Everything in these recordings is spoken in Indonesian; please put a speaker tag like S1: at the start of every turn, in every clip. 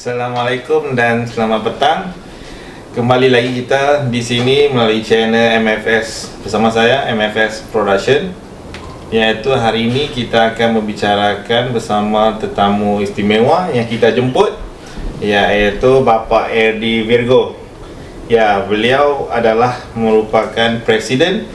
S1: Assalamualaikum dan selamat petang. Kembali lagi kita di sini melalui channel MFS bersama saya MFS Production. Yaitu hari ini kita akan membicarakan bersama tetamu istimewa yang kita jemput, yaitu Bapak Erdi Virgo. Ya, beliau adalah merupakan Presiden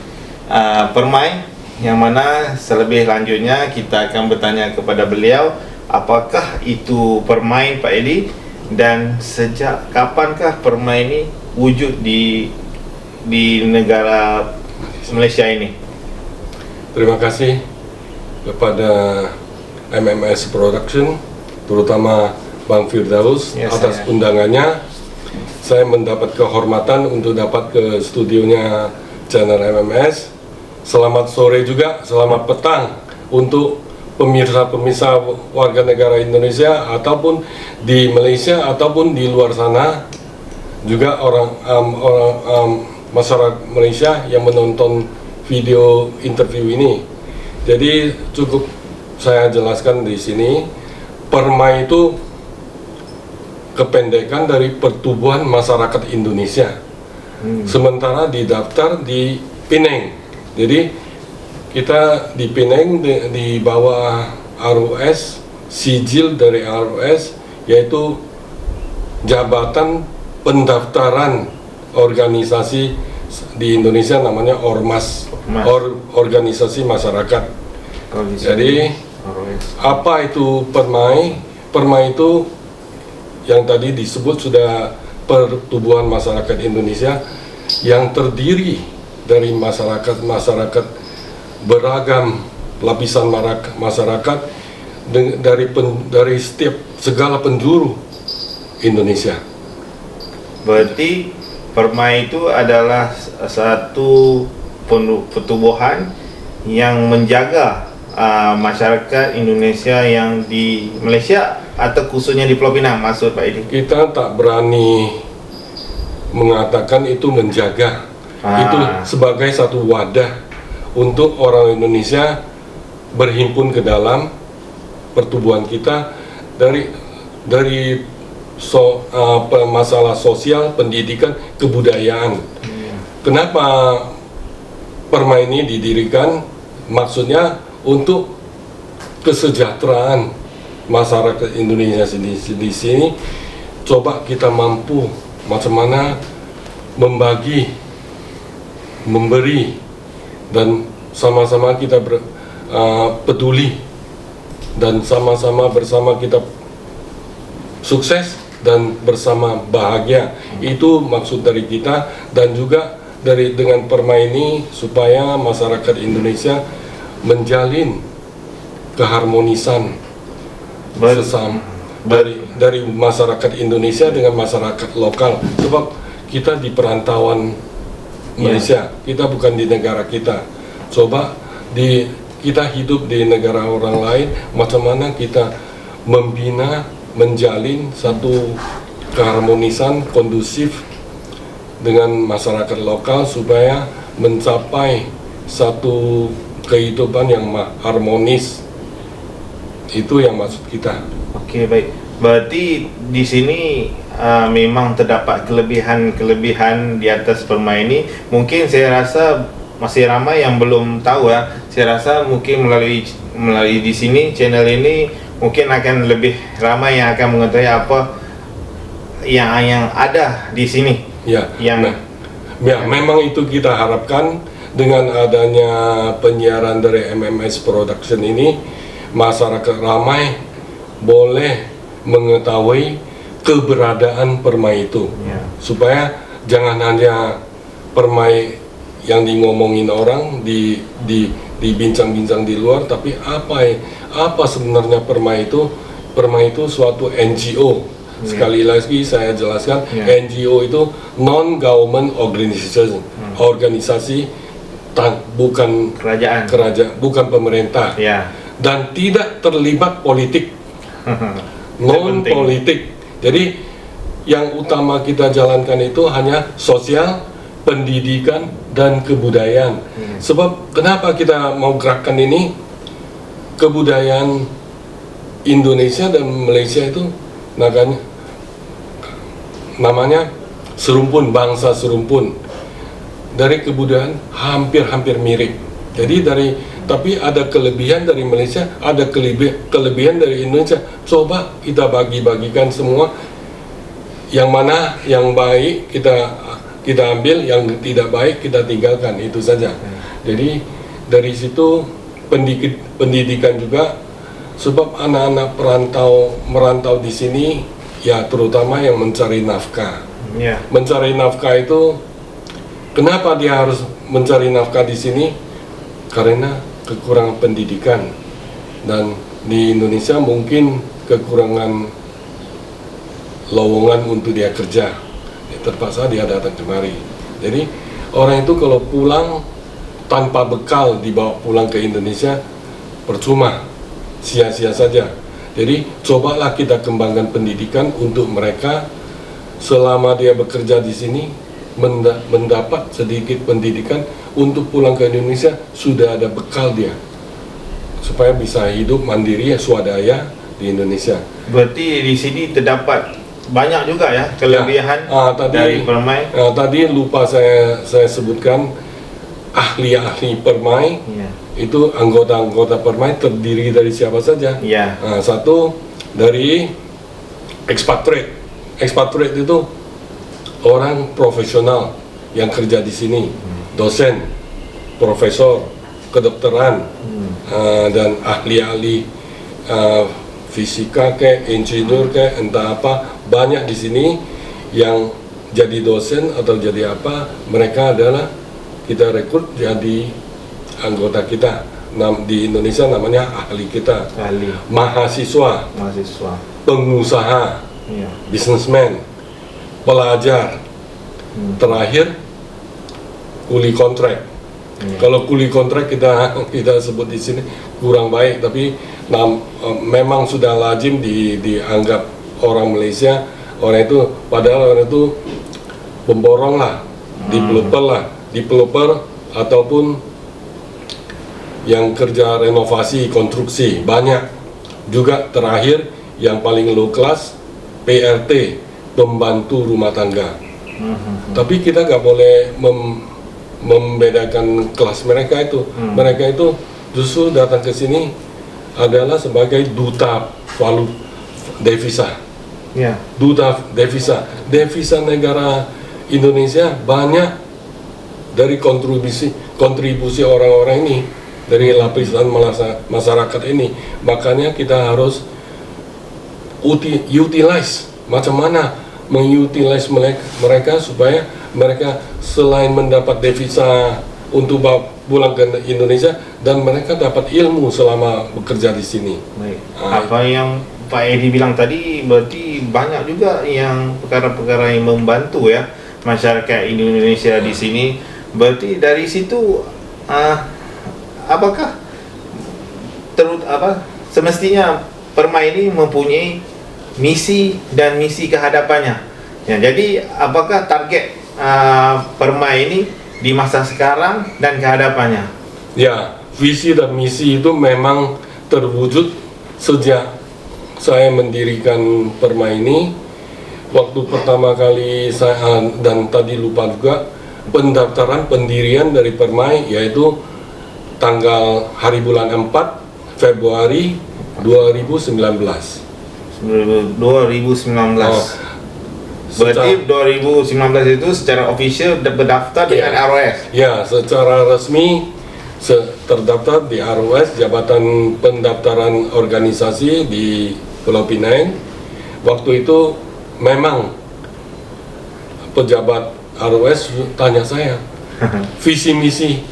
S1: Permai, yang mana selebih lanjutnya kita akan bertanya kepada beliau apakah itu Permai, Pak Edi, dan sejak kapankah Permai ini wujud di negara Malaysia ini?
S2: Terima kasih kepada MMS Production, terutama Bang Firdaus atas undangannya. Saya mendapat kehormatan untuk dapat ke studionya channel MMS. Selamat sore juga, selamat petang untuk pemirsa-pemirsa warga negara Indonesia ataupun di Malaysia ataupun di luar sana, juga orang masyarakat Malaysia yang menonton video interview ini. Jadi cukup saya jelaskan di sini, Permai itu kependekan dari Pertubuhan Masyarakat Indonesia. Sementara didaftar di Penang. Jadi kita di Penang di bawah ROS, sijil dari ROS, yaitu Jabatan Pendaftaran Organisasi di Indonesia, namanya Ormas, Organisasi Masyarakat. Jadi apa itu Permai? Permai itu yang tadi disebut sudah Pertubuhan Masyarakat Indonesia, yang terdiri dari masyarakat beragam lapisan masyarakat dari setiap segala penjuru Indonesia.
S1: Berarti Permai itu adalah satu pertubuhan yang menjaga masyarakat Indonesia yang di Malaysia atau khususnya di Pulau Pinang, maksud Pak Edi?
S2: Kita tak berani mengatakan itu menjaga, itu sebagai satu wadah untuk orang Indonesia berhimpun ke dalam pertubuhan kita dari masalah sosial, pendidikan, kebudayaan. Kenapa Permai ini didirikan? Maksudnya untuk kesejahteraan masyarakat Indonesia di sini. Coba kita mampu macam mana membagi, memberi, dan sama-sama kita peduli, dan sama-sama bersama kita sukses dan bersama bahagia. Itu maksud dari kita, dan juga dengan Permai ini supaya masyarakat Indonesia menjalin keharmonisan bersama dari masyarakat Indonesia dengan masyarakat lokal. Sebab kita di perantauan Malaysia, kita bukan di negara kita. Coba kita hidup di negara orang lain, macam mana kita membina, menjalin satu keharmonisan kondusif dengan masyarakat lokal supaya mencapai satu kehidupan yang harmonis. Itu yang maksud kita.
S1: Oke, baik. Berarti di sini memang terdapat kelebihan di atas Permai ini. Mungkin saya rasa masih ramai yang belum tahu ya. Saya rasa mungkin melalui di sini channel ini mungkin akan lebih ramai yang akan mengetahui apa yang ada di sini.
S2: Memang itu kita harapkan dengan adanya penyiaran dari MMS Production ini, masyarakat ramai boleh mengetahui keberadaan Permai itu, supaya jangan hanya Permai yang ngomongin orang di bincang-bincang di luar, tapi apa sebenarnya Permai itu? Permai itu suatu NGO. Sekali lagi saya jelaskan, NGO itu non-government organization, organisasi bukan kerajaan, bukan pemerintah, dan tidak terlibat politik. Non politik. Jadi yang utama kita jalankan itu hanya sosial, pendidikan, dan kebudayaan. Sebab kenapa kita mau gerakan ini? Kebudayaan Indonesia dan Malaysia itu, makanya namanya serumpun, bangsa serumpun. Dari kebudayaan hampir mirip. Jadi tapi ada kelebihan dari Malaysia, ada kelebihan dari Indonesia. Coba kita bagi-bagikan semua. Yang mana yang baik kita ambil, yang tidak baik kita tinggalkan, itu saja. Jadi dari situ pendidikan juga, sebab anak-anak merantau di sini ya, terutama yang mencari nafkah. Mencari nafkah itu, kenapa dia harus mencari nafkah di sini? Karena kekurangan pendidikan, dan di Indonesia mungkin kekurangan lowongan untuk dia kerja, terpaksa dia datang kemari. Jadi orang itu kalau pulang tanpa bekal dibawa pulang ke Indonesia, percuma, sia-sia saja. Jadi cobalah kita kembangkan pendidikan untuk mereka, selama dia bekerja di sini mendapat sedikit pendidikan, untuk pulang ke Indonesia sudah ada bekal dia, supaya bisa hidup mandiri, swadaya di Indonesia.
S1: Berarti di sini terdapat banyak juga ya kelebihan dari Permai.
S2: Tadi lupa saya sebutkan, ahli-ahli Permai itu, anggota-anggota Permai terdiri dari siapa saja? Satu dari expatriate. Expatriate itu orang profesional yang kerja di sini, dosen, profesor, kedokteran, dan ahli-ahli fisika kayak insinyur kayak entah apa, banyak di sini yang jadi dosen atau jadi apa. Mereka adalah kita rekrut jadi anggota kita. Di Indonesia namanya ahli kita. Mahasiswa, pengusaha, businessman, pelajar, terakhir kuli kontrak. Kalau kuli kontrak kita sebut di sini kurang baik, tapi memang sudah lazim dianggap orang Malaysia, orang itu, padahal orang itu pemborong lah, developer ataupun yang kerja renovasi, konstruksi, banyak. Juga terakhir yang paling low class, PRT, pembantu rumah tangga. Tapi kita nggak boleh membedakan kelas mereka itu. Mereka itu justru datang ke sini adalah sebagai duta devisa. Duta devisa negara Indonesia banyak dari kontribusi orang-orang ini, dari lapisan masyarakat ini. Makanya kita harus utilize, macam mana mengutilize mereka supaya mereka selain mendapat devisa untuk pulang ke Indonesia, dan mereka dapat ilmu selama bekerja di sini.
S1: Apa yang Pak Edi bilang tadi, berarti banyak juga yang perkara-perkara yang membantu ya masyarakat Indonesia di sini. Berarti dari situ apakah semestinya Permai ini mempunyai misi dan misi kehadapannya. Ya, jadi apakah target Permai ini di masa sekarang dan kehadapannya?
S2: Ya, visi dan misi itu memang terwujud sejak saya mendirikan Permai ini. Waktu pertama kali saya, dan tadi lupa juga, pendaftaran pendirian dari Permai yaitu hari bulan 4 Februari 2019.
S1: Berarti 2019 itu secara official berdaftar dengan ROS?
S2: Ya, secara resmi terdaftar di ROS, Jabatan Pendaftaran Organisasi di Pulau Pinang. Waktu itu memang pejabat ROS tanya saya, visi misi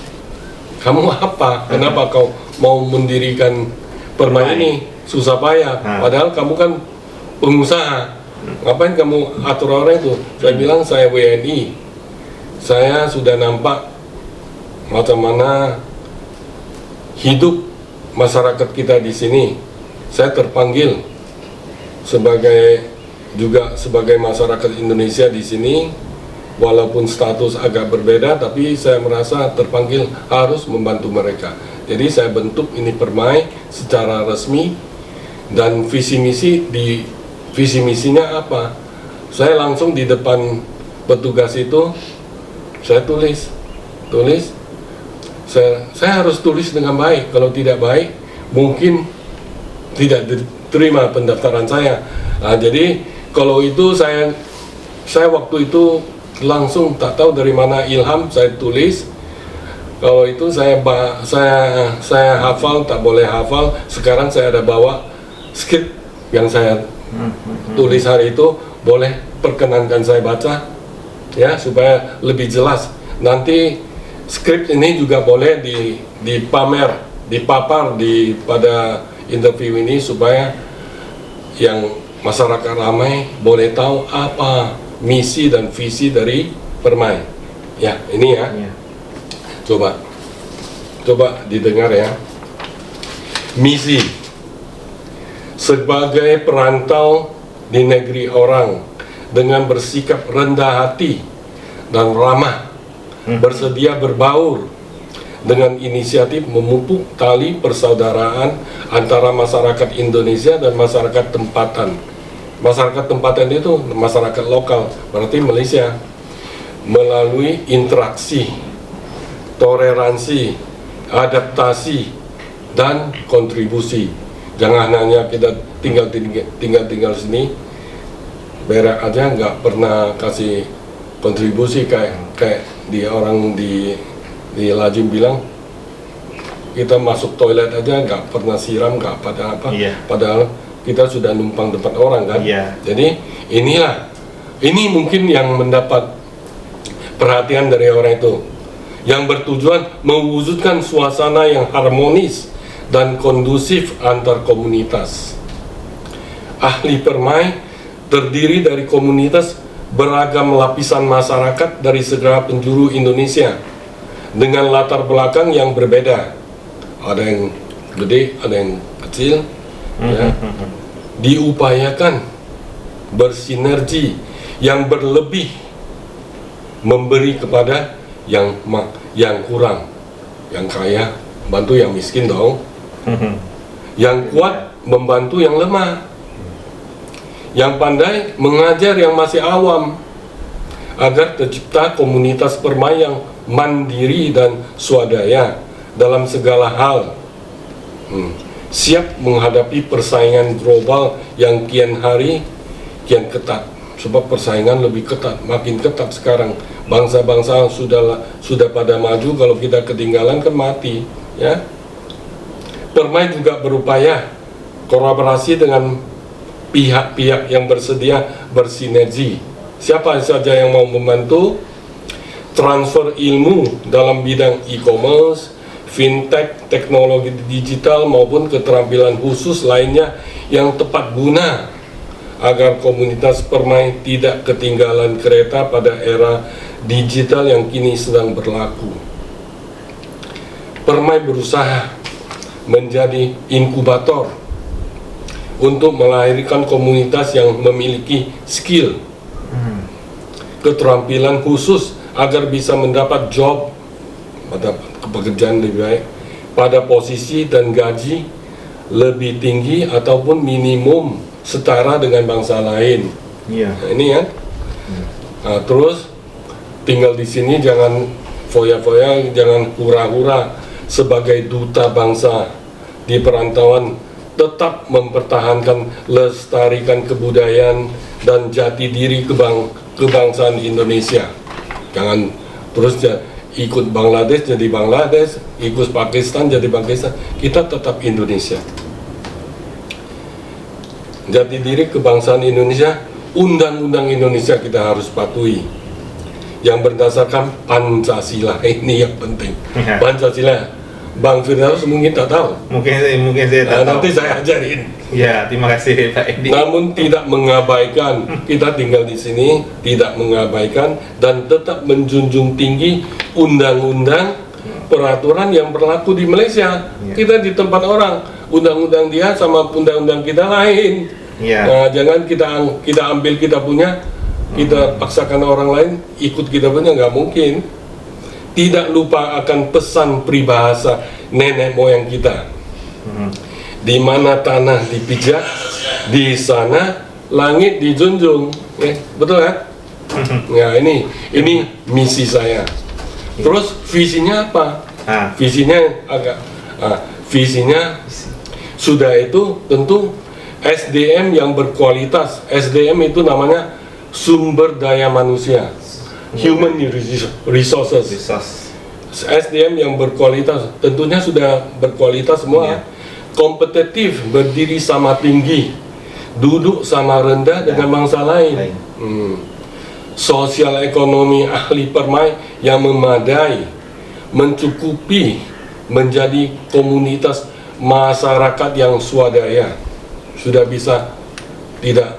S2: kamu apa? Kenapa kau mau mendirikan Permai ini? Susah payah, padahal kamu kan pengusaha. Ngapain kamu atur orang itu? Saya bilang saya WNI. Saya sudah nampak macam mana hidup masyarakat kita di sini. Saya terpanggil sebagai masyarakat Indonesia di sini, walaupun status agak berbeda, tapi saya merasa terpanggil harus membantu mereka. Jadi saya bentuk ini Permai secara resmi, dan visi misinya apa? saya langsung di depan petugas itu saya tulis. Saya harus tulis dengan baik. Kalau tidak baik, mungkin tidak diterima pendaftaran saya. Nah, jadi kalau itu saya waktu itu langsung tak tahu dari mana ilham, saya tulis. Kalau itu saya hafal, tak boleh hafal. Sekarang saya ada bawa skrip yang saya tulis hari itu, boleh perkenankan saya baca ya supaya lebih jelas. Nanti skrip ini juga boleh dipapar pada interview ini supaya yang masyarakat ramai boleh tahu apa misi dan visi dari Permai. Ya, ini ya. Coba didengar ya. Misi: sebagai perantau di negeri orang dengan bersikap rendah hati dan ramah, bersedia berbaur dengan inisiatif memupuk tali persaudaraan antara masyarakat Indonesia dan masyarakat tempatan. Masyarakat tempatan itu masyarakat lokal, berarti Malaysia, melalui interaksi, toleransi, adaptasi, dan kontribusi. Jangan hanya kita tinggal sini, berak aja, nggak pernah kasih kontribusi kayak orang di Lajim bilang, kita masuk toilet aja nggak pernah siram, nggak pada apa, padahal kita sudah numpang depan orang kan. Jadi ini mungkin yang mendapat perhatian dari orang itu, yang bertujuan mewujudkan suasana yang harmonis dan kondusif antar komunitas. Ahli Permai terdiri dari komunitas beragam lapisan masyarakat dari segala penjuru Indonesia dengan latar belakang yang berbeda. Ada yang gede, ada yang kecil, ya. Diupayakan bersinergi yang berlebih, memberi kepada yang kurang, yang kaya bantu yang miskin dong, yang kuat membantu yang lemah, yang pandai mengajar yang masih awam, agar tercipta komunitas Permai yang mandiri dan swadaya dalam segala hal, siap menghadapi persaingan global yang kian hari kian ketat. Sebab persaingan lebih ketat, makin ketat sekarang. Bangsa-bangsa sudah pada maju, kalau kita ketinggalan kan mati, ya. Permai juga berupaya kolaborasi dengan pihak-pihak yang bersedia bersinergi. Siapa saja yang mau membantu transfer ilmu dalam bidang e-commerce, fintech, teknologi digital maupun keterampilan khusus lainnya yang tepat guna agar komunitas Permai tidak ketinggalan kereta pada era digital yang kini sedang berlaku. Permai berusaha menjadi inkubator untuk melahirkan komunitas yang memiliki skill, keterampilan khusus agar bisa mendapat job, mendapat pekerjaan lebih baik pada posisi dan gaji lebih tinggi ataupun minimum setara dengan bangsa lain. Nah, ini ya. Nah, terus tinggal di sini jangan foya-foya, jangan hura-hura sebagai duta bangsa di perantauan, tetap mempertahankan lestarikan kebudayaan dan jati diri kebangsaan Indonesia. Jangan terus ikut Bangladesh jadi Bangladesh, ikut Pakistan jadi Pakistan. Kita tetap Indonesia. Jati diri kebangsaan Indonesia, undang-undang Indonesia kita harus patuhi, yang berdasarkan Pancasila. Ini yang penting. Pancasila. Bang Firdaus mungkin tak tahu.
S1: Mungkin saya tak tahu.
S2: Nanti saya ajarin.
S1: Ya, terima kasih Pak Edi.
S2: Namun tidak mengabaikan, kita tinggal di sini tidak mengabaikan dan tetap menjunjung tinggi undang-undang, peraturan yang berlaku di Malaysia. Kita di tempat orang, undang-undang dia sama undang-undang kita lain. Nah, jangan kita ambil kita punya, kita paksakan orang lain ikut kita punya, nggak mungkin. Tidak lupa akan pesan peribahasa nenek moyang kita. Di mana tanah dipijak, di sana langit dijunjung, ya, betul kan? Ya, ini misi saya. Terus visinya apa? Visinya visinya sudah itu tentu SDM yang berkualitas. SDM itu namanya sumber daya manusia, human resources. SDM yang berkualitas, tentunya sudah berkualitas semua. Kompetitif, berdiri sama tinggi, duduk sama rendah dengan bangsa lain. Sosial ekonomi ahli permai yang memadai, mencukupi, menjadi komunitas masyarakat yang swadaya. Sudah bisa tidak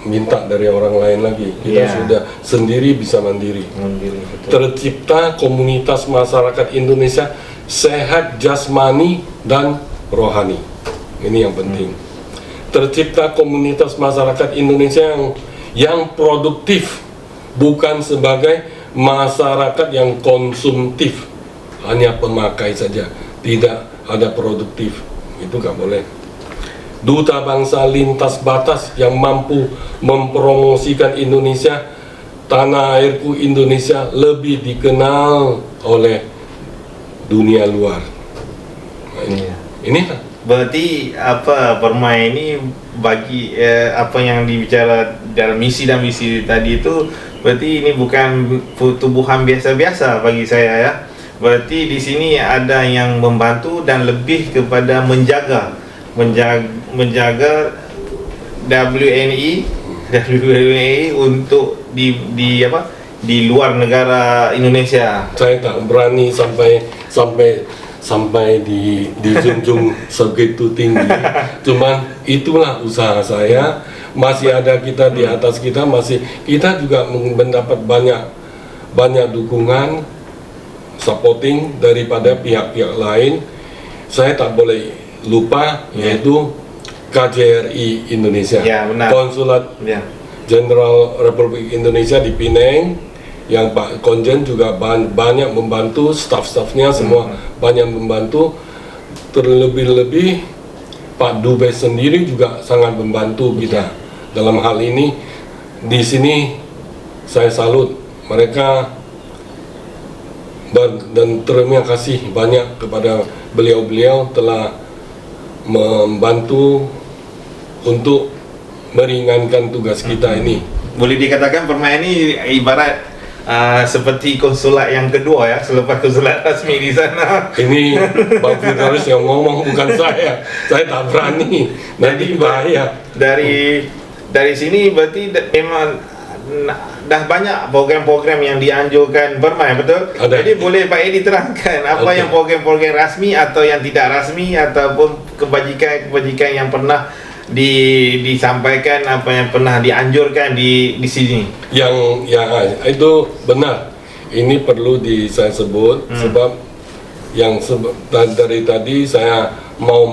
S2: minta dari orang lain lagi. Kita sudah sendiri bisa mandiri. Tercipta komunitas masyarakat Indonesia sehat jasmani dan rohani. Ini yang penting. Tercipta komunitas masyarakat Indonesia yang produktif, bukan sebagai masyarakat yang konsumtif, hanya pemakai saja, tidak ada produktif. Itu nggak boleh. Duta bangsa lintas batas yang mampu mempromosikan Indonesia, tanah airku Indonesia lebih dikenal oleh dunia luar. Nah, ini
S1: berarti apa Permai ini bagi apa yang dibicara dalam misi dan visi tadi itu, berarti ini bukan tumbuhan biasa-biasa bagi saya ya. Berarti di sini ada yang membantu dan lebih kepada menjaga WNI untuk di luar negara Indonesia.
S2: Saya tak berani sampai dijunjung segitu tinggi. Cuman itulah usaha saya. Masih ada kita di atas kita, kita juga mendapat banyak dukungan, supporting daripada pihak-pihak lain. Saya tak boleh lupa yaitu KJRI Indonesia, Konsulat Jenderal Republik Indonesia di Penang, yang Pak Konjen juga banyak membantu, staf-stafnya semua banyak membantu. Terlebih-lebih Pak Dubes sendiri juga sangat membantu kita dalam hal ini. Di sini saya salut mereka dan terima kasih banyak kepada beliau-beliau telah membantu untuk meringankan tugas kita ini.
S1: Boleh dikatakan Permai ini ibarat seperti konsulat yang kedua ya, selepas konsulat rasmi di sana.
S2: Ini Bang Firdaus yang ngomong, bukan saya. Saya tak berani, nanti bahaya.
S1: Dari sini berarti memang dah banyak program-program yang dianjurkan Permai, betul?
S2: Ada.
S1: Jadi boleh Pak Edi terangkan apa yang program-program rasmi atau yang tidak rasmi, ataupun kebajikan yang pernah disampaikan, apa yang pernah dianjurkan di sini.
S2: Yang itu benar. Ini perlu saya sebut sebab dari tadi saya mau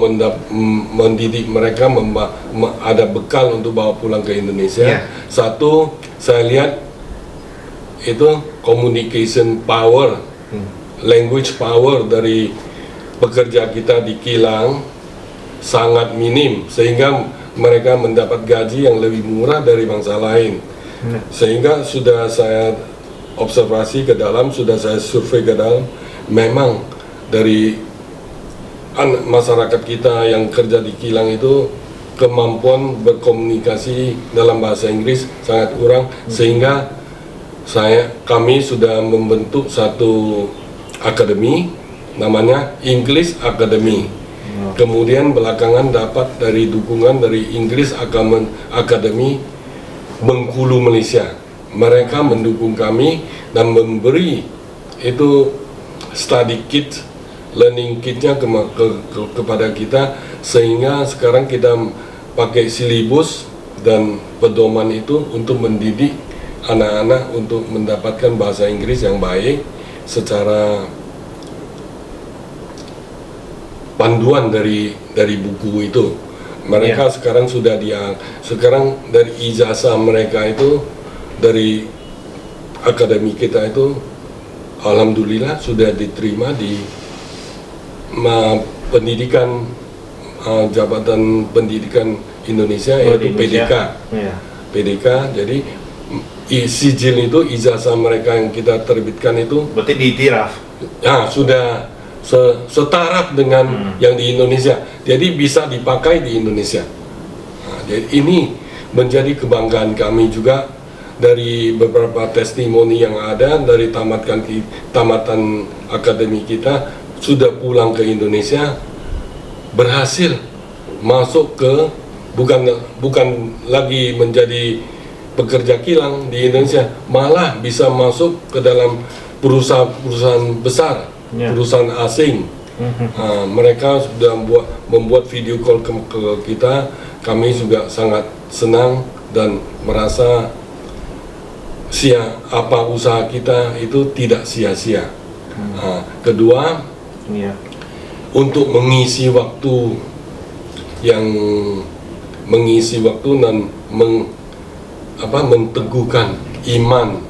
S2: mendidik mereka, ada bekal untuk bawa pulang ke Indonesia. Satu, saya lihat itu communication power, language power dari pekerja kita di kilang sangat minim, sehingga mereka mendapat gaji yang lebih murah dari bangsa lain. Sehingga sudah saya observasi ke dalam, sudah saya survei ke dalam, memang dari masyarakat kita yang kerja di kilang itu kemampuan berkomunikasi dalam bahasa Inggris sangat kurang, sehingga kami sudah membentuk satu akademi namanya English Academy. Kemudian belakangan dapat dari dukungan dari English Academy Bengkulu, Malaysia. Mereka mendukung kami dan memberi itu study kit, learning kitnya kepada kita, sehingga sekarang kita pakai silibus dan pedoman itu untuk mendidik anak-anak untuk mendapatkan bahasa Inggris yang baik secara panduan dari buku itu. Mereka sekarang sudah sekarang dari ijazah mereka itu dari akademi kita itu alhamdulillah sudah diterima di pendidikan Jabatan Pendidikan Indonesia,
S1: Oh,
S2: yaitu
S1: di Indonesia.
S2: PDK.
S1: Iya.
S2: PDK, jadi sijil itu ijazah mereka yang kita terbitkan itu
S1: Berarti diiktiraf.
S2: sudah setaraf dengan yang di Indonesia, jadi bisa dipakai di Indonesia. Nah, jadi ini menjadi kebanggaan kami juga dari beberapa testimoni yang ada dari tamatan akademi kita sudah pulang ke Indonesia, berhasil masuk ke bukan lagi menjadi pekerja kilang di Indonesia, malah bisa masuk ke dalam perusahaan besar,
S1: Ya.
S2: perusahaan asing. Mereka sudah membuat video call ke kita. Kami juga sangat senang dan merasa apa usaha kita itu tidak sia-sia. Kedua,
S1: Iya.
S2: untuk mengisi waktu dan menteguhkan iman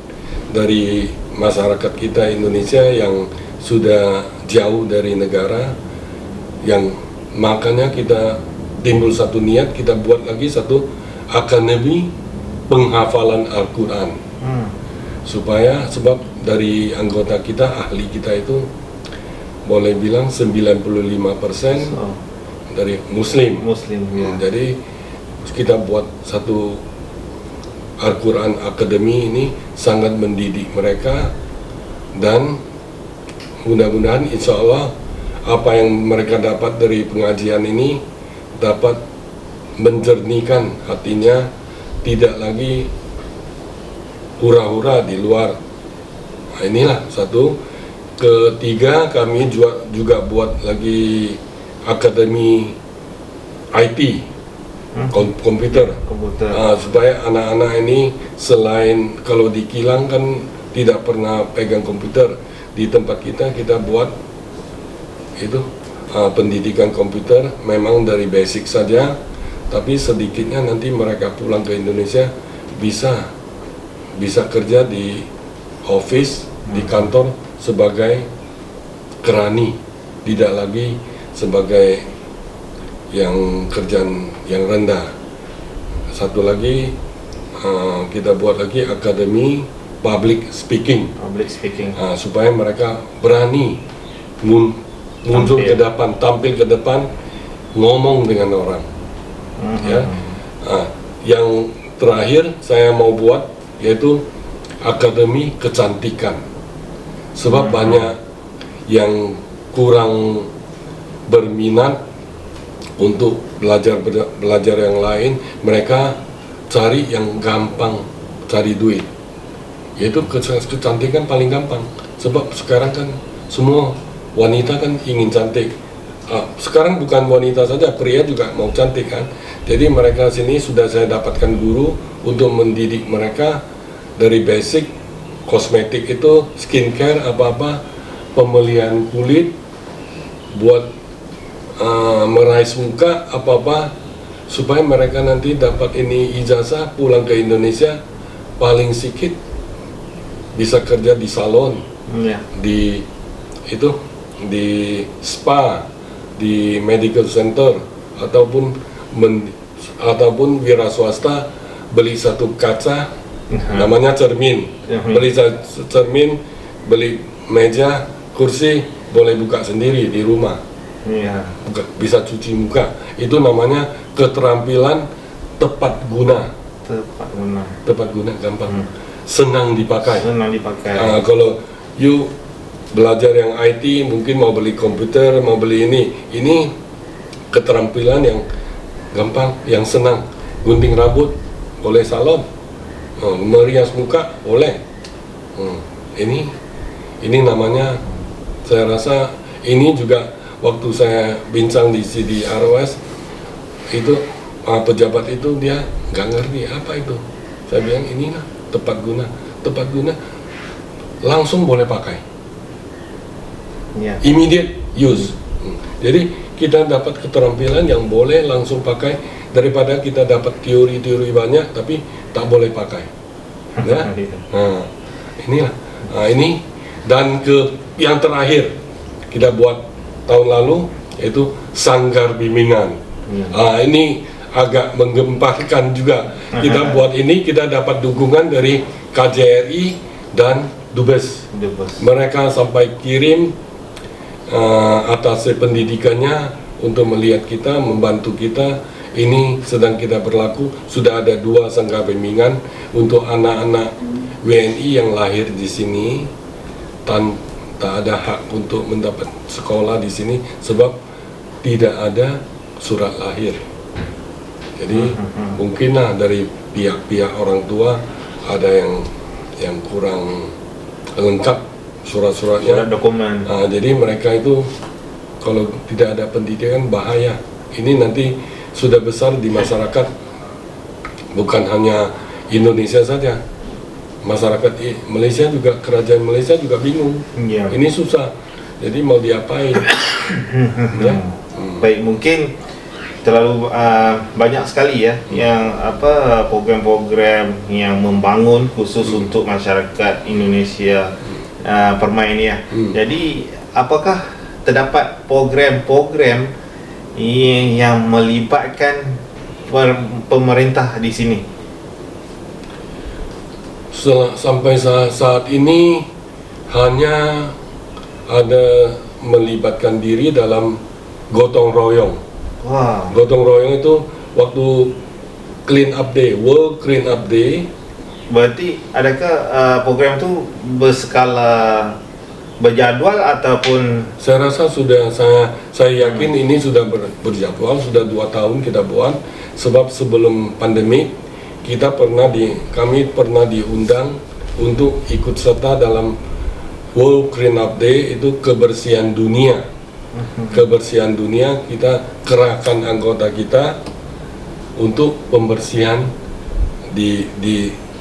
S2: dari masyarakat kita Indonesia yang sudah jauh dari negara, yang makanya kita timbul satu niat, kita buat lagi satu akademi penghafalan Al-Quran. Sebab dari anggota kita, ahli kita itu boleh bilang 95% dari Muslim.
S1: Ya.
S2: Jadi kita buat satu Al-Quran Academy ini sangat mendidik mereka, dan mudah-mudahan insya Allah apa yang mereka dapat dari pengajian ini dapat menjernihkan hatinya, tidak lagi hura-hura di luar. Nah, inilah satu. Ketiga, kami juga buat lagi akademi IT, komputer. Supaya anak-anak ini selain kalau di kilang kan tidak pernah pegang komputer, di tempat kita buat itu pendidikan komputer memang dari basic saja, tapi sedikitnya nanti mereka pulang ke Indonesia bisa kerja di office, di kantor sebagai kerani, tidak lagi sebagai yang kerjaan yang rendah. Satu lagi, kita buat lagi akademi public speaking. Supaya mereka berani muncul ke depan, tampil ke depan, ngomong dengan orang. Ya. Yang terakhir saya mau buat yaitu akademi kecantikan. Sebab banyak yang kurang berminat untuk belajar yang lain, mereka cari yang gampang, cari duit. Yaitu kecantikan paling gampang. Sebab sekarang kan semua wanita kan ingin cantik. Sekarang bukan wanita saja, pria juga mau cantik kan. Jadi mereka sini sudah saya dapatkan guru untuk mendidik mereka dari basic kosmetik itu, skincare, apa-apa, pemeliharaan kulit, buat meraih muka, apa-apa, supaya mereka nanti dapat ini ijazah, pulang ke Indonesia, paling sedikit bisa kerja di salon, di spa, di medical center, ataupun wira swasta beli satu kaca, namanya cermin, beli cermin, beli meja, kursi, boleh buka sendiri di rumah, bisa cuci muka. Itu namanya keterampilan tepat guna, gampang, senang dipakai. Kalau you belajar yang IT, mungkin mau beli komputer, mau beli ini keterampilan yang gampang, yang senang. Gunting rambut boleh salon, merias muka boleh. Ini namanya, saya rasa ini juga waktu saya bincang di ROS itu, pejabat itu dia nggak ngerti apa itu. Saya bilang ini lah tepat guna langsung boleh pakai, immediate use. Jadi kita dapat keterampilan yang boleh langsung pakai, daripada kita dapat teori banyak tapi tak boleh pakai. Ya? Nah, inilah. Ini dan yang terakhir kita buat tahun lalu yaitu sanggar bimbingan. Ini agak menggemparkan juga. Kita buat ini, kita dapat dukungan dari KJRI dan Dubes. Mereka sampai kirim atas pendidikannya untuk melihat kita, membantu kita. Ini sedang kita berlaku. Sudah ada 2 sangga bimbingan untuk anak-anak WNI yang lahir di sini tak ada hak untuk mendapat sekolah di sini sebab tidak ada surat lahir. Jadi mungkinlah dari pihak-pihak orang tua ada yang kurang lengkap surat-suratnya,
S1: dokumen.
S2: Jadi mereka itu kalau tidak ada pendidikan bahaya. Ini nanti sudah besar di masyarakat, bukan hanya Indonesia saja. Masyarakat Malaysia juga, kerajaan Malaysia juga bingung. Ini susah. Jadi mau diapain? Ya?
S1: Baik, mungkin terlalu banyak sekali ya yang program-program yang membangun khusus untuk masyarakat Indonesia Permai ini ya. Jadi apakah terdapat program-program yang melibatkan pemerintah di sini?
S2: Sampai saat ini hanya ada melibatkan diri dalam gotong royong. Gotong royong itu waktu Clean Up Day, World Clean Up Day.
S1: Berarti adakah program itu berskala berjadwal ataupun?
S2: Saya rasa sudah, saya yakin ini sudah berjadwal, sudah 2 tahun kita buat. Sebab sebelum pandemi kami pernah diundang untuk ikut serta dalam World Clean Up Day, itu kebersihan dunia. Kebersihan dunia, kita kerahkan anggota kita untuk pembersihan di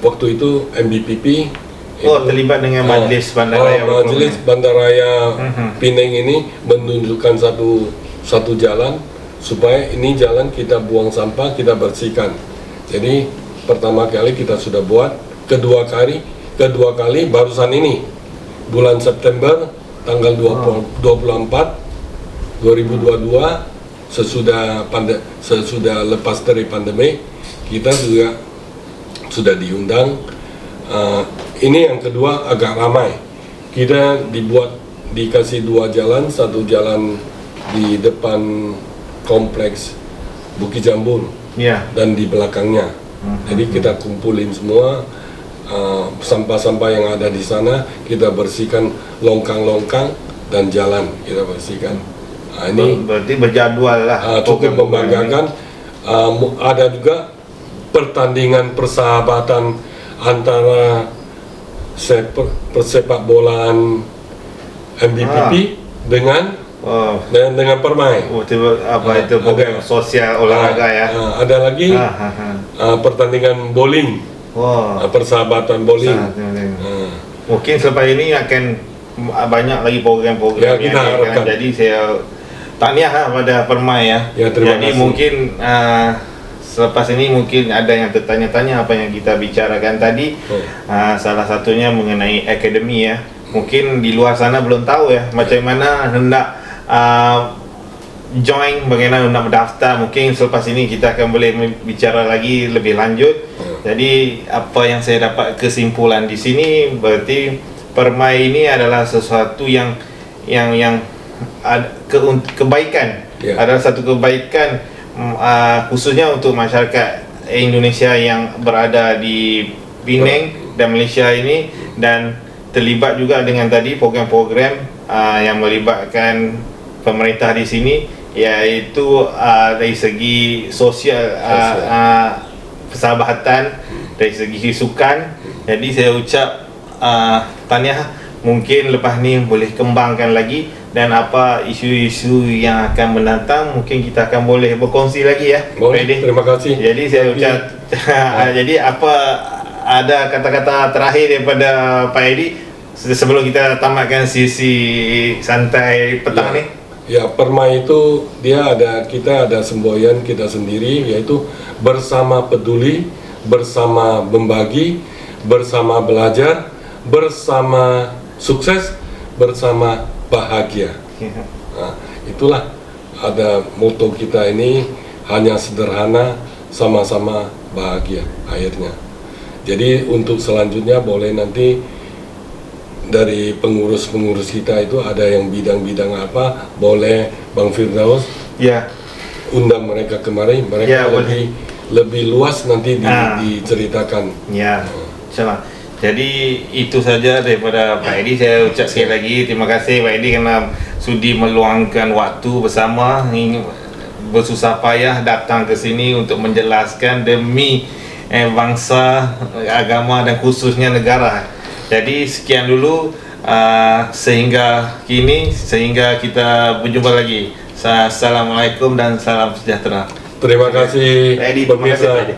S2: waktu itu MBPP.
S1: Terlibat dengan Majlis Bandaraya.
S2: Majlis Bandaraya Penang ini menunjukkan satu jalan supaya ini jalan kita buang sampah, kita bersihkan. Jadi pertama kali kita sudah buat, kedua kali barusan ini bulan September tanggal 24 2022 sesudah lepas dari pandemi, kita juga sudah diundang. Ini yang kedua agak ramai. Kita dikasih 2 jalan, satu jalan di depan kompleks Bukit Jambul dan di belakangnya. Jadi kita kumpulin semua sampah-sampah yang ada di sana, kita bersihkan longkang-longkang dan jalan kita bersihkan. Ini
S1: berarti berjadwal lah.
S2: Cukup membanggakan. Ada juga pertandingan persahabatan antara persepak bolaan MBPP dengan Permai.
S1: Itu program sosial olahraga ya.
S2: Ada lagi pertandingan bowling. Persahabatan bowling.
S1: Mungkin selepas ini akan banyak lagi program-program
S2: yang kita harapkan.
S1: Jadi saya tahniah pada Permai ya. Jadi kasih. Mungkin selepas ini mungkin ada yang tertanya-tanya apa yang kita bicarakan tadi. Salah satunya mengenai akademi ya. Mungkin di luar sana belum tahu ya macam mana hendak join, bagaimana hendak mendaftar. Mungkin selepas ini kita akan boleh bicara lagi lebih lanjut. Jadi apa yang saya dapat kesimpulan di sini berarti Permai ini adalah sesuatu yang kebaikan. Adalah satu kebaikan khususnya untuk masyarakat Indonesia yang berada di Penang dan Malaysia ini, dan terlibat juga dengan tadi program-program yang melibatkan pemerintah di sini, iaitu dari segi sosial, persahabatan, dari segi sukan. Jadi saya ucap tahniah. Mungkin lepas ni boleh kembangkan lagi, dan apa isu-isu yang akan mendatang mungkin kita akan boleh berkongsi lagi ya.
S2: Boleh, terima kasih.
S1: Jadi saya ucap jadi apa ada kata-kata terakhir daripada Pak Edi sebelum kita tamatkan sisi santai petang ni?
S2: Ya, Permai itu kita ada semboyan kita sendiri, yaitu bersama peduli, bersama membagi, bersama belajar, bersama sukses, bersama bahagia. Itulah ada moto kita ini. hanya sederhana, sama-sama bahagia akhirnya. Jadi untuk selanjutnya boleh nanti dari pengurus-pengurus kita itu ada yang bidang-bidang apa, boleh Bang Firdaus
S1: Ya,
S2: undang mereka kemari, mereka
S1: Ya,
S2: lebih luas nanti diceritakan.
S1: ya, insyaallah. Jadi itu saja daripada Pak Edi. Saya ucap sekali lagi terima kasih Pak Edi kerana sudi meluangkan waktu bersama, bersusah payah datang ke sini untuk menjelaskan demi bangsa, agama dan khususnya negara. Jadi sekian dulu sehingga kita berjumpa lagi. Assalamualaikum dan salam sejahtera.
S2: Terima kasih
S1: Pak Edi, terima kasih Pak
S2: pemirsa.
S1: Edi.